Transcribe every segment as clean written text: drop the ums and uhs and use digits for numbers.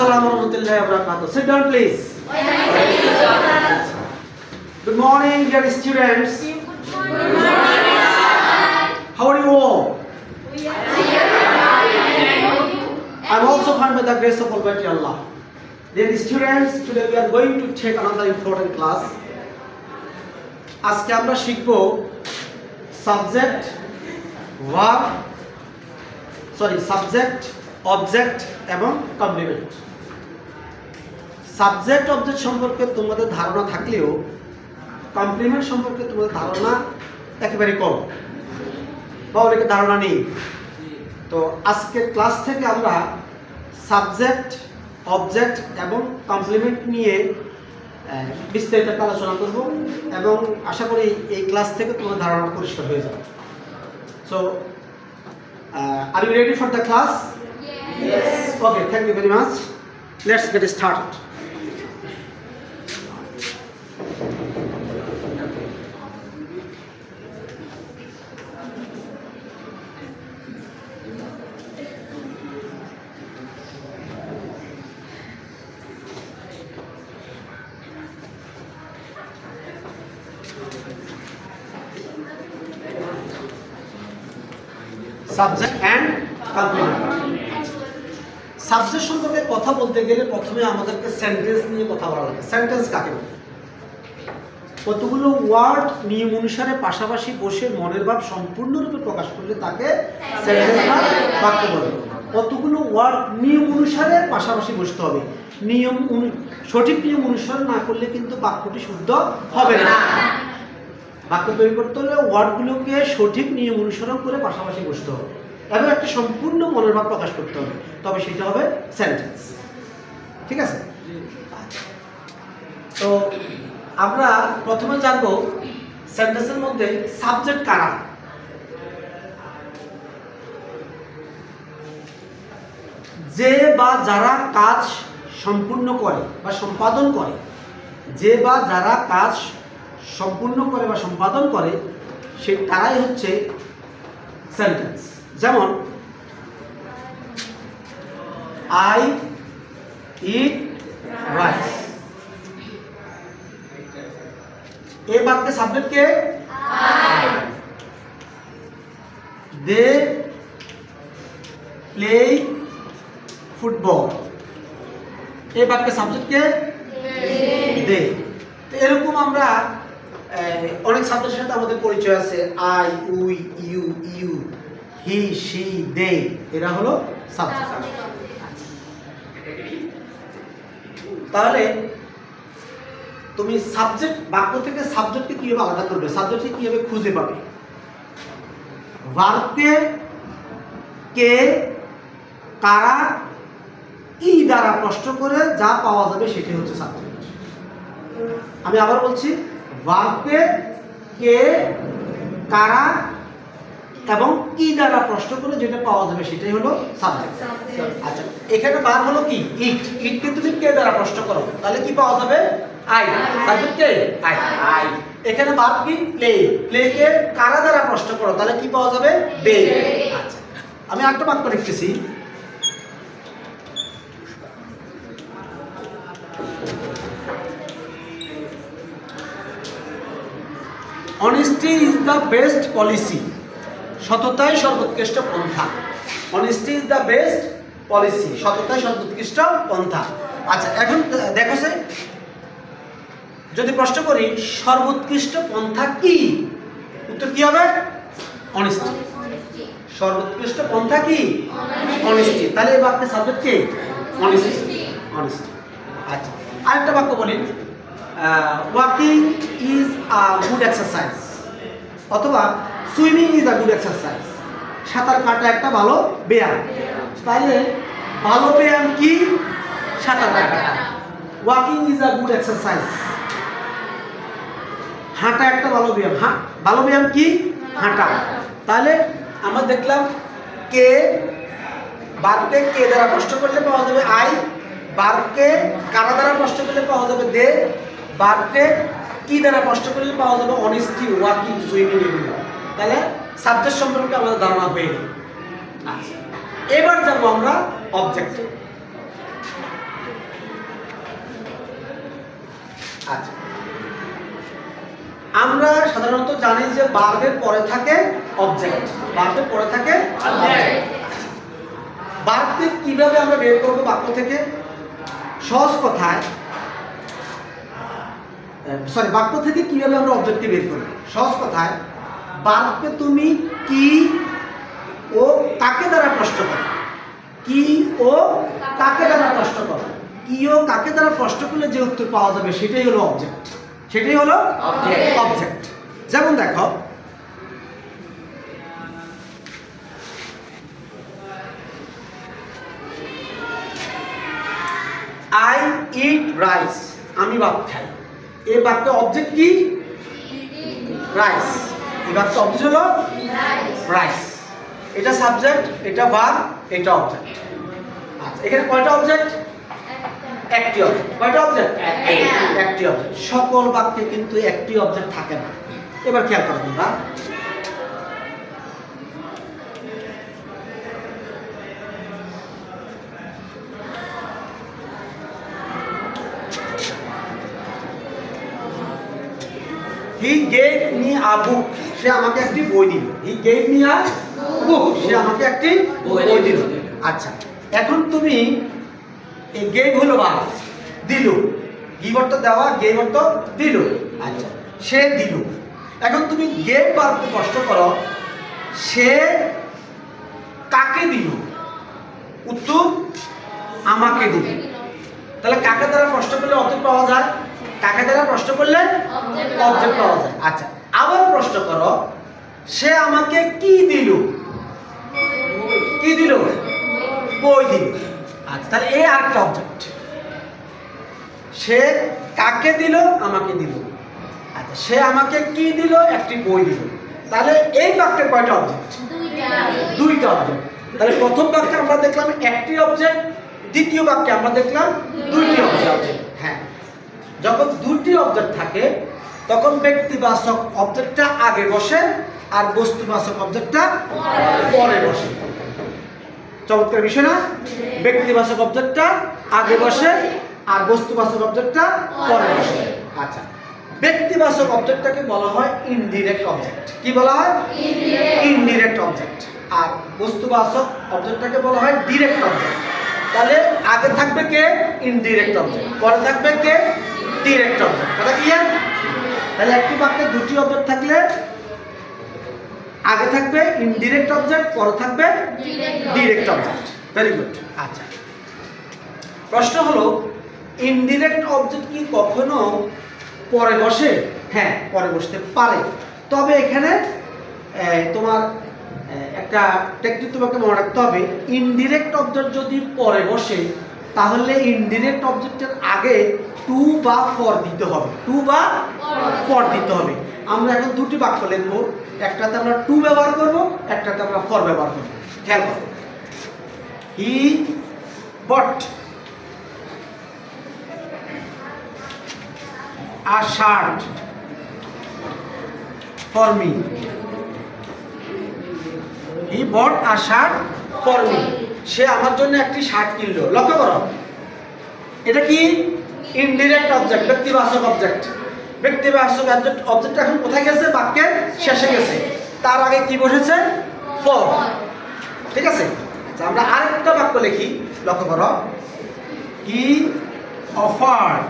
Assalamu warahmatullahi wabarakatuh. Sit down, please. Good morning, dear students. Good morning. How are you all? I'm also fine by the grace of Almighty Allah. Dear students, today we are going to take another important class. আজকে আমরা শিখব subject, object এবং complement. Subject object সম্পর্কে তোমাদের ধারণা থাকলেও complement সম্পর্কে তোমাদের ধারণা একেবারে কম বা অনেকের ধারণা নেই। তো আজকের ক্লাস থেকে আমরা সাবজেক্ট, অবজেক্ট এবং কমপ্লিমেন্ট নিয়ে বিস্তারিত আলোচনা করব এবং আশা করি এই ক্লাস থেকে তোমার ধারণা পরিষ্কার হয়ে যাবে। So are you ready for the class? Yes. Okay, thank you very much. Let's get started. Subject and complement. Subject সম্পর্কে কথা বলতে গেলে প্রথমে আমাদেরকে সেন্টেন্স নিয়ে কথা বলা লাগে। সেন্টেন্স কাকে বলে? কতগুলো ওয়ার্ড নিয়ম অনুসারে পাশাপাশি বসে মনের ভাব সম্পূর্ণরূপে প্রকাশ করলে তাকে সেন্টেন্স বা বাক্য বলে। কতগুলো ওয়ার্ড নিয়ম অনুসারে পাশাপাশি বসতে হবে। সঠিক নিয়ম অনুসরণ না করলে কিন্তু বাক্যটি শুদ্ধ হবে না। বাক্য তৈরি করতে হলে ওয়ার্ডগুলোকে সঠিক নিয়ম অনুসরণ করে পাশাপাশি বসতে হবে এবং একটা সম্পূর্ণ মনের ভাব প্রকাশ করতে হবে, তবে সেটা হবে সেন্টেন্স। ঠিক আছে? তো আমরা প্রথমে জানবো সেন্টেন্সের মধ্যে সাবজেক্ট কারা। যে বা যারা কাজ সম্পূর্ণ করে বা সম্পাদন করে, যে বা যারা কাজ সম্পূর্ণ করে বা সম্পাদন করে সে তারাই হচ্ছে সেন্টেন্স। যেমন আই ইট রাইস, এই বাক্যে সাবজেক্ট কে? দে প্লে ফুটবল, এই বাক্যে সাবজেক্ট কে? দে। এরকম আমরা অনেক সাবজেক্টের সাথে আমাদের পরিচয় আছে। I, we, you, he, she, they, এরা হলো সাবজেক্ট। তাহলে তুমি সাবজেক্ট, বাক্য থেকে সাবজেক্টকে কিভাবে আলাদা করবে, সাবজেক্টকে কিভাবে খুঁজে পাবে? ভার্বকে কে, কারা, কি দ্বারা প্রশ্ন করে যা পাওয়া যাবে সেটাই হচ্ছে সাবজেক্ট। আমি আবার বলছি, ভার্বকে কে, কারা এবং কি দ্বারা প্রশ্ন করে যেটা পাওয়া যাবে সেটাই হলো সাবজেক্ট। আচ্ছা, এখানে ভার্ব হলো কি? ইট। ইটকে তুমি কে দ্বারা প্রশ্ন করো, তাহলে কি পাওয়া যাবে? আই। Subject K? আই। এখানে ভার্ব কি? প্লে। প্লেকে কারা দ্বারা প্রশ্ন করো, তাহলে কি পাওয়া যাবে? দে। আচ্ছা, আমি আরেকটা বাক্য লিখতেছি। Honesty is the best policy, সততাই সর্বোৎকৃষ্ট পন্থা। Honesty is the best policy, সততাই সর্বোৎকৃষ্ট পন্থা। আচ্ছা, এখন দেখো সে যদি প্রশ্ন করি সর্বোৎকৃষ্ট পন্থা কি, উত্তর কি হবে? অনেস্টি। সর্বোৎকৃষ্ট পন্থা কি? অনেস্টি। তাহলে এই বাক্যের সাবজেক্ট কি? অনেস্টি। আচ্ছা, আরেকটা বাক্য বলি, walking is a good exercise, অথবা swimming is a good exercise, সাঁতার কাটা একটা ভালো ব্যায়াম। তাহলে ভালো ব্যায়াম কি? সাঁতার কাটা। Walking is a good exercise, হাঁটা একটা ভালো ব্যায়াম। ভালো ব্যায়াম কি? হাঁটা। তাহলে আমরা দেখলাম কে, ভার্বকে কে দ্বারা প্রশ্ন করলে পাওয়া যাবে আই, ভার্বকে কারা দ্বারা প্রশ্ন করলে পাওয়া যাবে দে, ভার্বকে কি দ্বারা প্রশ্ন করলে পাওয়া যাবে অনেস্টি, ওয়াকিং, সুইমিং, এগুলো। তাহলে সাবজেক্ট সম্পর্কে আমাদের ধারণা হয়ে গেল। আচ্ছা, এবার যাবো আমরা অবজেক্ট। আচ্ছা, আমরা সাধারণত জানি যে ভার্বের পরে থাকে অবজেক্ট, ভার্বের পরে থাকে অবজেক্ট। ভার্বকে কিভাবে আমরা বের করব বাক্য থেকে? সহজ কথায়, সরি, বাক্য থেকে কিভাবে আমরা অবজেক্টকে বের করব? সহজ কথায়, ভার্বকে তুমি কি ও কাকে দ্বারা প্রশ্ন করো, কি ও কাকে দ্বারা প্রশ্ন করো, কি ও কাকে দ্বারা প্রশ্ন করলে যে উত্তর পাওয়া যাবে সেটাই হলো অবজেক্ট, সেটাই হলো অবজেক্ট। যেমন দেখো, আই ইট রাইস, আমি ভাত খাই। এই বাক্যে অবজেক্ট কি? রাইস। এই বাক্যে অবজেক্ট হলো রাইস। এটা সাবজেক্ট, এটা ভার্ব, এটা অবজেক্ট। আচ্ছা, এখানে কয়টা অবজেক্ট? একটি অবজেক্ট। কয়টা অবজেক্ট? একটি অবজেক্ট। সকল বাক্যে কিন্তু একটি অবজেক্ট থাকে না। এবার খেয়াল করো তোমরা, he gave me a book, সে আমাকে একটি বই দিল। he gave me a book, সে আমাকে একটি বই দিল। আচ্ছা, এখন তুমি এই গেভ হলো ভার্ব, দিল, গিভ অর্থ দেওয়া, গেভ অর্থ দিল। আচ্ছা, সে দিল। এখন তুমি গেভ ভার্বকে প্রশ্ন করো, সে কাকে দিল? উত্তর আমাকে দিল। তাহলে কাকে দ্বারা প্রশ্ন করলে অবজেক্ট পাওয়া যায়? কাকে দ্বারা প্রশ্ন করলে অবজেক্ট পাওয়া যায়। আচ্ছা, আবার প্রশ্ন করো, সে আমাকে কি দিল? কি দিল? বই দিল। আচ্ছা, তাহলে এই আরেকটা অবজেক্ট। সে কাকে দিল? আমাকে দিল। আচ্ছা, সে আমাকে কি দিল? একটি বই দিল। তাহলে এই বাক্যে কয়টা অবজেক্ট? দুইটা অবজেক্ট। তাহলে প্রথম বাক্যে আমরা দেখলাম একটি অবজেক্ট, দ্বিতীয় বাক্যে আমরা দেখলাম দুইটি অবজেক্ট। হ্যাঁ, যখন দুটি অবজেক্ট থাকে তখন ব্যক্তিবাচক অবজেক্টটা আগে বসে আর বস্তুবাচক অবজেক্টটা পরে বসে। চমৎকার বিষয় না? ব্যক্তিবাচক অবজেক্টটা আগে বসে আর বস্তুবাচক অবজেক্টটা পরে বসে। আচ্ছা, ব্যক্তিবাচক অবজেক্টটাকে বলা হয় ইনডিরেক্ট অবজেক্ট। কি বলা হয়? Indirect object. আর বস্তুবাচক অবজেক্টটাকে বলা হয় ডিরেক্ট অবজেক্ট। তাহলে আগে থাকবে কে? ইনডিরেক্ট অবজেক্ট, পরে থাকবে কে? Direct object. কথা ক্লিয়ার? তাহলে একটি বাক্যে দুটি অবজেক্ট থাকলে আগে থাকবে ইনডিরেক্ট অবজেক্ট, পরে থাকবে ডিরেক্ট অবজেক্ট। Very good. আচ্ছা, প্রশ্ন হলো, ইনডিরেক্ট অবজেক্ট কি কখনো পরে বসে? হ্যাঁ, পরে বসতে পারে। তবে এখানে তোমার একটা টেকনিক তোমাকে মনে রাখতে হবে, ইনডিরেক্ট অবজেক্ট যদি পরে বসে তাহলে ইনডিরেক্ট অবজেক্টের আগে টু বা ফর দিতে হবে। টু বা ফর দিতে হবে। আমরা এখন দুটি বাক্য লিখব, একটাতে আমরা টু ব্যবহার করব, একটাতে আমরা ফর ব্যবহার করব। খেয়াল করো, হি বট a shirt for me. He bought a shirt for me. সে আমার জন্য একটি শার্ট কিনলো। লক্ষ্য করো, এটা কি? ইনডিরেক্ট অবজেক্ট, ব্যক্তিবাচক অবজেক্ট। ব্যক্তিবাচক অবজেক্ট এখন কোথায় গেছে? বাক্যের শেষে গেছে। তার আগে কি বসেছে? ফর। ঠিক আছে? আচ্ছা, আমরা আরেকটা বাক্য লিখি। লক্ষ্য করো, হি offered,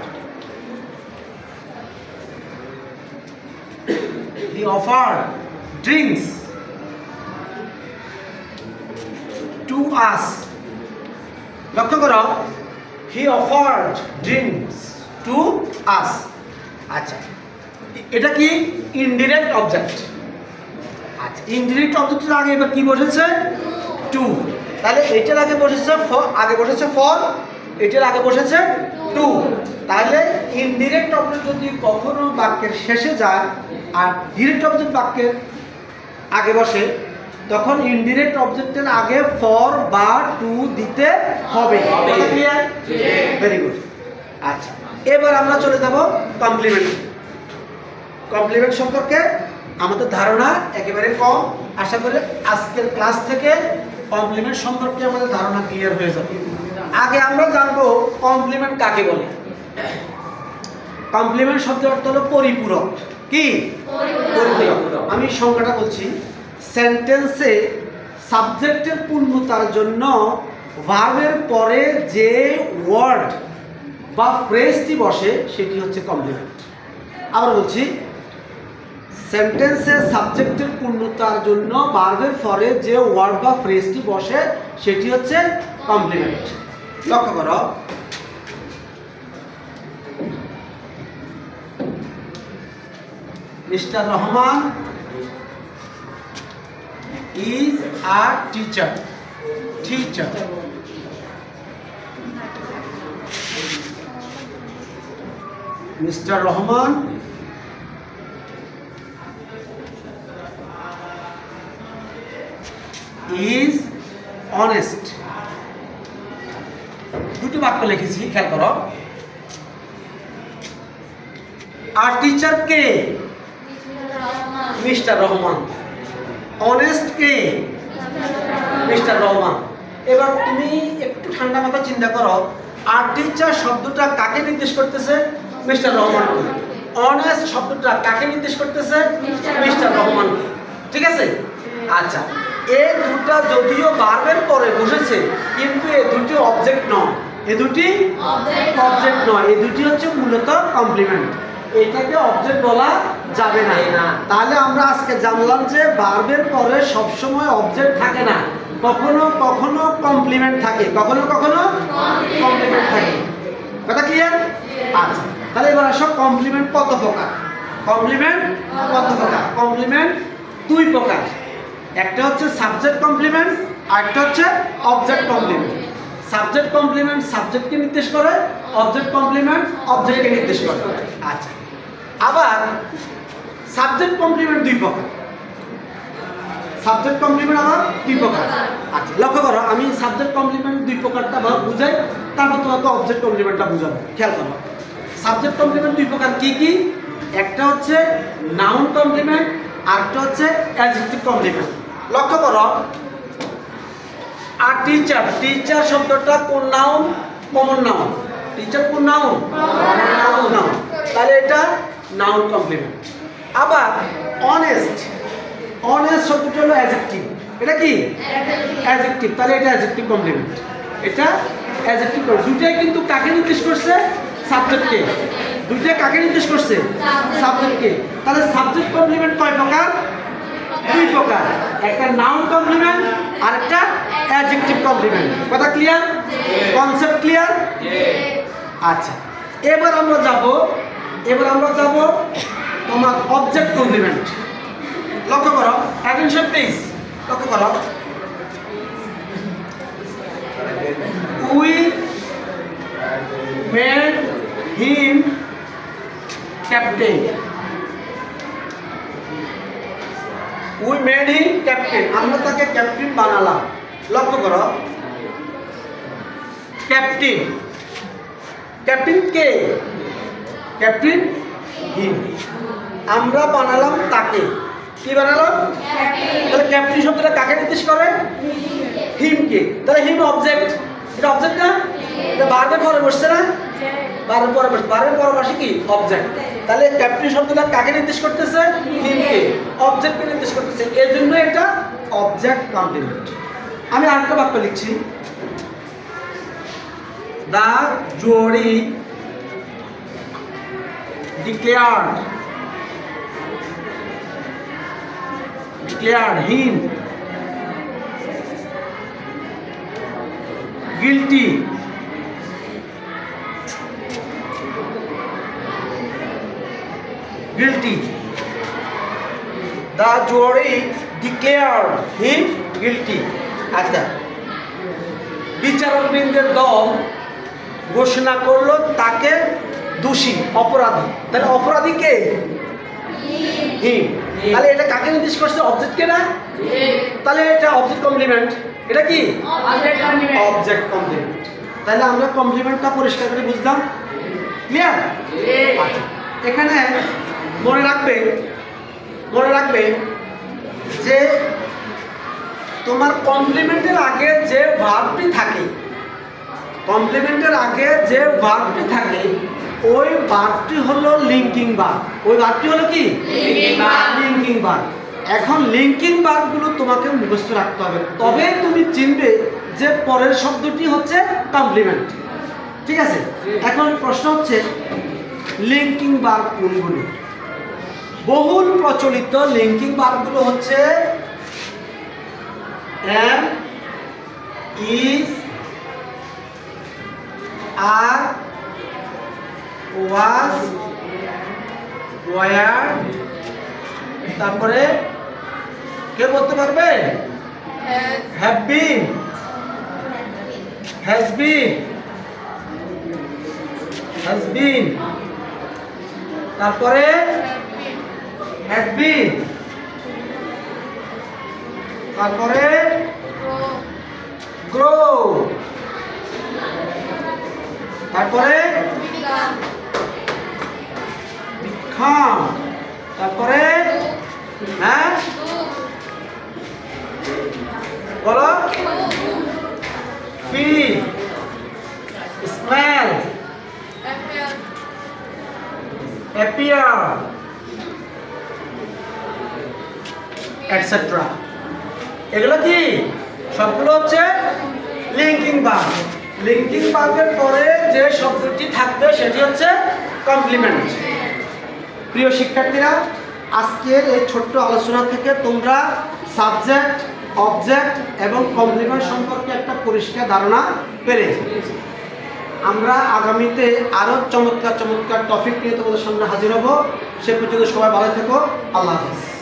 he offered drinks to us. লক্ষ্য করো, he offered drinks to us. আচ্ছা, এটা কি? Indirect object. আচ্ছা, ইনডিরেক্ট অবজেক্টের আগে এবার কি বসেছে? টু। তাহলে এটার আগে বসেছে ফর, এটার আগে বসেছে টু। তাহলে ইনডিরেক্ট অবজেক্ট যদি কখনো বাক্যের শেষে যায় আর ডিরেক্ট অবজেক্ট বাক্যের আগে বসে, তখন ইনডিরেক্ট অবজেক্টের আগে ফর বা টু দিতে হবে। Very good. আচ্ছা, এবার আমরা চলে যাব কমপ্লিমেন্ট। কমপ্লিমেন্ট সম্পর্কে আমাদের ধারণা একেবারে কম। আশা করি আজকের ক্লাস থেকে কমপ্লিমেন্ট সম্পর্কে আমাদের ধারণা ক্লিয়ার হয়ে যাবে। আগে আমরা জানবো কমপ্লিমেন্ট কাকে বলে। কমপ্লিমেন্ট শব্দের অর্থ হলো পরিপূরক। কি? পরিপূরক। আমি সংজ্ঞাটা বলছি। সেন্টেন্সে সাবজেক্টের পূর্ণতার জন্য ভার্বের পরে যে ওয়ার্ড বা ফ্রেজটি বসে সেটি হচ্ছে কমপ্লিমেন্ট। আবার বলছি, সেন্টেন্সে সাবজেক্টের পূর্ণতার জন্য ভার্বের পরে যে ওয়ার্ড বা ফ্রেজটি বসে সেটি হচ্ছে কমপ্লিমেন্ট। লক্ষ্য করো, mister Rahman is a teacher. Mr. Rahman is honest. দুটো বাক্য লিখেছি, খেয়াল করো। আর টিচার কে? মিস্টার রহমান। অনেস্ট কে? মিস্টার রহমান। এবার তুমি একটু ঠান্ডা মাথা চিন্তা করো, আর টিচার শব্দটা কাকে নির্দেশ করতেছে? মিস্টার রহমানকে। অনেস্ট শব্দটা কাকে নির্দেশ করতেছে? মিস্টার রহমানকে। ঠিক আছে? আচ্ছা, এই দুটো যদিও ভার্বের পরে বসেছে কিন্তু এই দুটি অবজেক্ট নয়। এই দুটি অবজেক্ট নয়, এই দুটি হচ্ছে মূলত কমপ্লিমেন্ট। এটাকে অবজেক্ট বলা যাবে না। তাহলে আমরা আজকে জানলাম যে ভার্বের পরে সবসময় অবজেক্ট থাকে না, কখনো কখনো কমপ্লিমেন্ট থাকে, কখনো কখনো কমপ্লিমেন্ট থাকে। কথা ক্লিয়ার? আচ্ছা, তাহলে এবার আসো, কমপ্লিমেন্ট কত প্রকার? কমপ্লিমেন্ট কত প্রকার? কমপ্লিমেন্ট দুই প্রকার। একটা হচ্ছে সাবজেক্ট কমপ্লিমেন্ট, আর একটা হচ্ছে অবজেক্ট কমপ্লিমেন্ট। সাবজেক্ট কমপ্লিমেন্ট সাবজেক্টকে নির্দেশ করে, অবজেক্ট কমপ্লিমেন্ট অবজেক্টকে নির্দেশ করে। আচ্ছা, আবার সাবজেক্ট কমপ্লিমেন্ট দুই প্রকার। সাবজেক্ট কমপ্লিমেন্ট আবার দুই প্রকার। আচ্ছা, লক্ষ্য করো, আমি সাবজেক্ট কমপ্লিমেন্ট দুই প্রকারটা বুঝাই, তারপর তোমাকে অবজেক্ট কমপ্লিমেন্টটা বুঝাবো। খেয়াল করো, সাবজেক্ট কমপ্লিমেন্ট দুই প্রকার কি কি? একটা হচ্ছে নাউন কমপ্লিমেন্ট, আর একটা হচ্ছে অ্যাডজেক্টিভ কমপ্লিমেন্ট। লক্ষ্য করো, আর টিচার, টিচার শব্দটা কোন নাউন? Common noun. টিচার কোন নাউন? Common noun. তাহলে এটা নাউন কমপ্লিমেন্ট। আবার অনেস্ট, অনেস্ট শব্দটা হলো অ্যাডজেক্টিভ। এটা কি? অ্যাডজেক্টিভ। তাহলে এটা অ্যাডজেক্টিভ কমপ্লিমেন্ট। এটা অ্যাডজেক্টিভ। দুইটাই কিন্তু কাকে নির্দেশ করছে? সাবজেক্টকে। দুইটা কাকে নির্দেশ করছে? সাবজেক্টকে। তাহলে সাবজেক্ট কমপ্লিমেন্ট কয় প্রকার? দুই প্রকার। একটা নাউন কমপ্লিমেন্ট আর একটা অ্যাডজেক্টিভ কমপ্লিমেন্ট। কথা ক্লিয়ার? Concept clear? আচ্ছা, এবার আমরা যাব তোমার অবজেক্ট কমপ্লিমেন্ট। লক্ষ্য করো, অ্যাটেনশন প্লিজ, লক্ষ্য করো। We made him captain. We made him captain, আমরা তাকে ক্যাপ্টেন বানালাম। লক্ষ্য করো, ক্যাপ্টেন, ক্যাপ্টেন কে? ক্যাপ্টেন হিম। আমরা বানালাম তাকে। কি বানালাম? তাহলে ক্যাপ্টেন শব্দটা কাকে নির্দেশ করে? হিমকে। তাহলে হিম অবজেক্ট। এটা অবজেক্ট না? এটা ভার্বের পরে বসছে না? ভার্বের পরে বসছে। ভার্বের পরে বসে কি? অবজেক্ট। তাহলে ক্যাপ্টেন শব্দটা কাকে নির্দেশ করতেছে? হিমকে। অবজেক্টকে নির্দেশ করতেছে, এর জন্য এটা অবজেক্ট কমপ্লিমেন্ট। আমি আরেকটা বাক্য লিখছি। The jury declared him guilty the jury declared him guilty. আচ্ছা, বিচারকবৃন্দের দল ঘোষণা করলো তাকে দোষী, অপরাধী। তাহলে অপরাধী কে? হিম। তাহলে এটা কাকে নির্দেশ করছে? অবজেক্টকে না? তাহলে এটা অবজেক্ট কমপ্লিমেন্ট। এটা কি? Object complement. তাহলে আমরা কমপ্লিমেন্টটা পরিষ্কার করে বুঝলাম। ক্লিয়ার? আচ্ছা, এখানে মনে রাখবে যে তোমার কমপ্লিমেন্টের আগে যে ভার্বটি থাকে, ওই ভার্বটি হলো লিঙ্কিং ভার্ব। ওই ভার্বটি হলো কি? Linking verb. এখন লিঙ্কিং ভার্বগুলো তোমাকে মুখস্থ রাখতে হবে, তবেই তুমি চিনবে যে পরের শব্দটি হচ্ছে কমপ্লিমেন্ট। ঠিক আছে, এখন প্রশ্ন হচ্ছে লিঙ্কিং ভার্ব কোনগুলো? বহুল প্রচলিত লিঙ্কিং ভার্বগুলো হচ্ছে am, is, are, was, were, তারপরে কে বলতে পারবে? have been, has been, তারপরে had been, তারপরে grow, তারপরে become, তারপরে হ্যাঁ বলো, feel, smell, appear, etc. এগুলো কি? সবগুলো হচ্ছে লিঙ্কিং ভার্ব। লিঙ্কিং ভার্বের পরে যে শব্দটি থাকবে সেটি হচ্ছে কমপ্লিমেন্ট। প্রিয় শিক্ষার্থীরা, আজকের এই ছোট্ট আলোচনা থেকে তোমরা সাবজেক্ট, অবজেক্ট এবং কমপ্লিমেন্ট সম্পর্কে একটা পরিষ্কার ধারণা পেলে। আমরা আগামীতে আরও চমৎকার চমৎকার টপিক নিয়ে তোমাদের সামনে হাজির হব। সে পর্যন্ত সবাই ভালো থেকো। আল্লাহ হাফেজ।